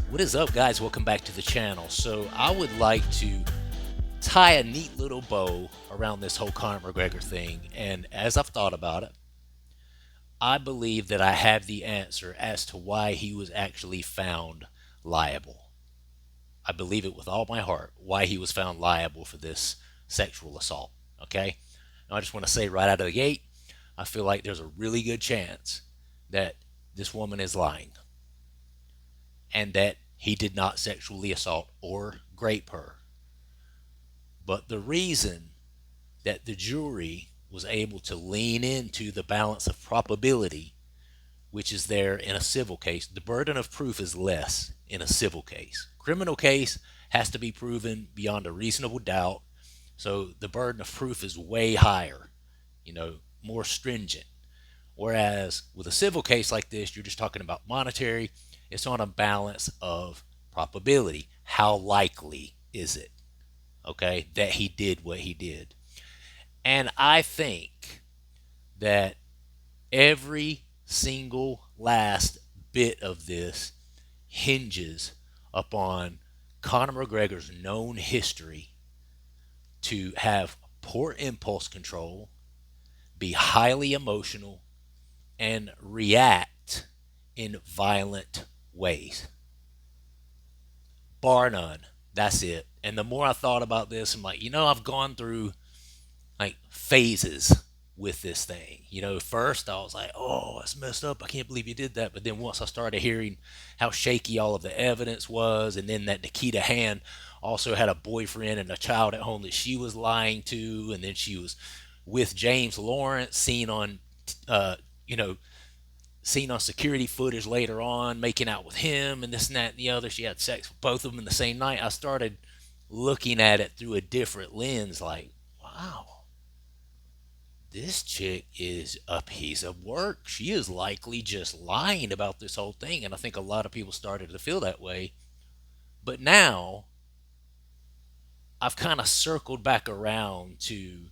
What is up, guys? Welcome back to the channel. So I would like to tie a neat little bow around this whole Conor McGregor thing. And as I've thought about it, I believe that I have the answer as to why he was actually found liable. I believe it with all my heart, why he was found liable for this sexual assault. Okay? Now, I just want to say right out of the gate, I feel like there's a really good chance that this woman is lying and that he did not sexually assault or grape her. But the reason that the jury was able to lean into the balance of probability, which is there in a civil case, the burden of proof is less in a civil case. Criminal case has to be proven beyond a reasonable doubt, so the burden of proof is way higher, more stringent. Whereas with a civil case like this, you're just talking about monetary. It's on a balance of probability. How likely is it, okay, that he did what he did? And I think that every single last bit of this hinges upon Conor McGregor's known history to have poor impulse control, be highly emotional, and react in violent ways. Bar none. That's it. And the more I thought about this, I'm like, I've gone through like phases with this thing. First I was like, oh, that's messed up. I can't believe you did that. But then once I started hearing how shaky all of the evidence was, and then that Nikita Hand also had a boyfriend and a child at home that she was lying to, and then she was with James Lawrence, you know, seen on security footage later on, making out with him and this and that and the other. She had sex with both of them in the same night. I started looking at it through a different lens, like, wow, this chick is a piece of work. She is likely just lying about this whole thing. And I think a lot of people started to feel that way. But now I've kind of circled back around to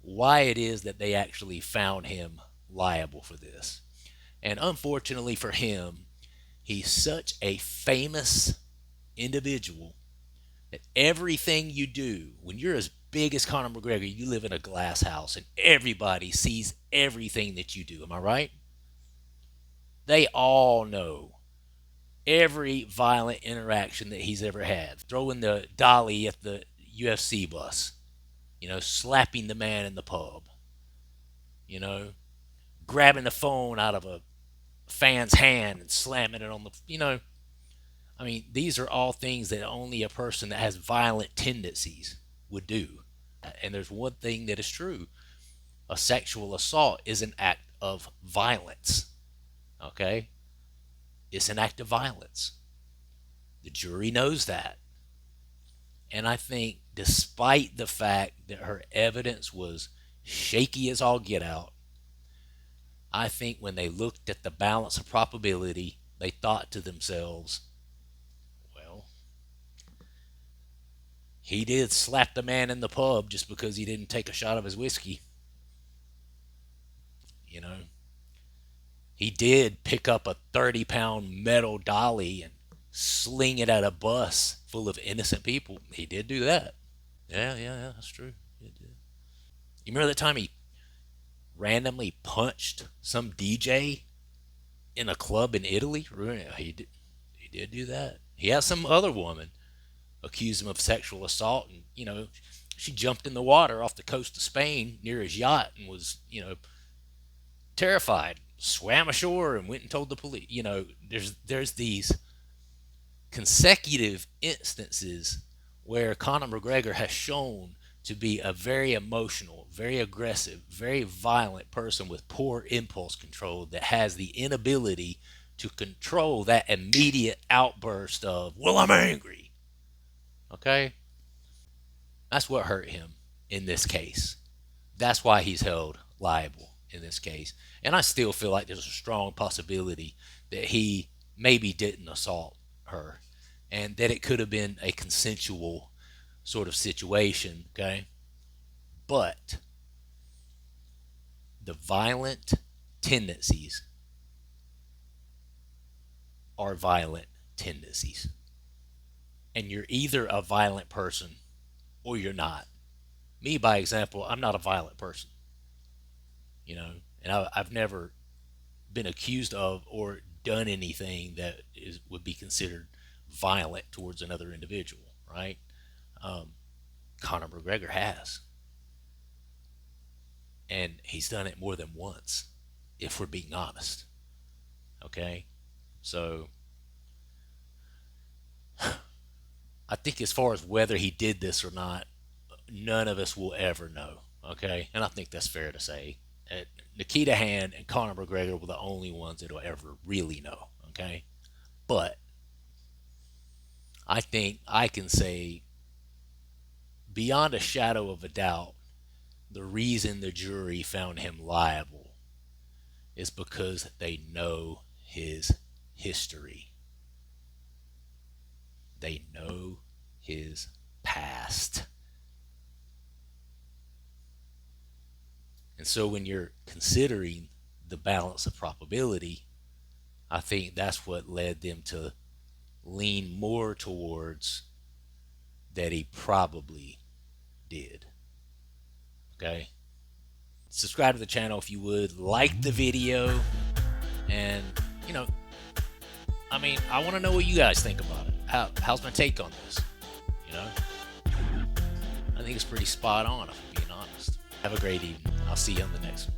why it is that they actually found him liable for this. And unfortunately for him, he's such a famous individual that everything you do, when you're as big as Conor McGregor, you live in a glass house and everybody sees everything that you do. Am I right? They all know every violent interaction that he's ever had. Throwing the dolly at the UFC bus, slapping the man in the pub, you know, grabbing the phone out of a fan's hand and slamming it on these are all things that only a person that has violent tendencies would do. And there's one thing that is true: a sexual assault is an act of violence. Okay? It's an act of violence. The jury knows that. And I think, despite the fact that her evidence was shaky as all get out, I think when they looked at the balance of probability, they thought to themselves, well, he did slap the man in the pub just because he didn't take a shot of his whiskey. He did pick up a 30-pound metal dolly and sling it at a bus full of innocent people. He did do that. Yeah, that's true. He did. You remember that time he randomly punched some DJ in a club in Italy? He did do that. He had some other woman accuse him of sexual assault, and she jumped in the water off the coast of Spain near his yacht and was terrified, swam ashore and went and told the police. There's these consecutive instances where Conor McGregor has shown to be a very emotional, very aggressive, very violent person with poor impulse control that has the inability to control that immediate outburst of, well, I'm angry. Okay? That's what hurt him in this case. That's why he's held liable in this case. And I still feel like there's a strong possibility that he maybe didn't assault her and that it could have been a consensual sort of situation, okay? But the violent tendencies are violent tendencies. And you're either a violent person or you're not. Me, by example, I'm not a violent person, and I've never been accused of or done anything that would be considered violent towards another individual, right? Um, Conor McGregor has, and he's done it more than once, if we're being honest. Okay, so I think as far as whether he did this or not, none of us will ever know. Okay, and I think that's fair to say. Nikita Hand and Conor McGregor were the only ones that will ever really know. Okay, but I think I can say beyond a shadow of a doubt, the reason the jury found him liable is because they know his history. They know his past. And so when you're considering the balance of probability, I think that's what led them to lean more towards that he probably did. Okay? Subscribe to the channel if you would, like the video, and you know, I want to know what you guys think about it. How's my take on this? You know, I think it's pretty spot on, if I'm being honest. Have a great evening. I'll see you on the next one.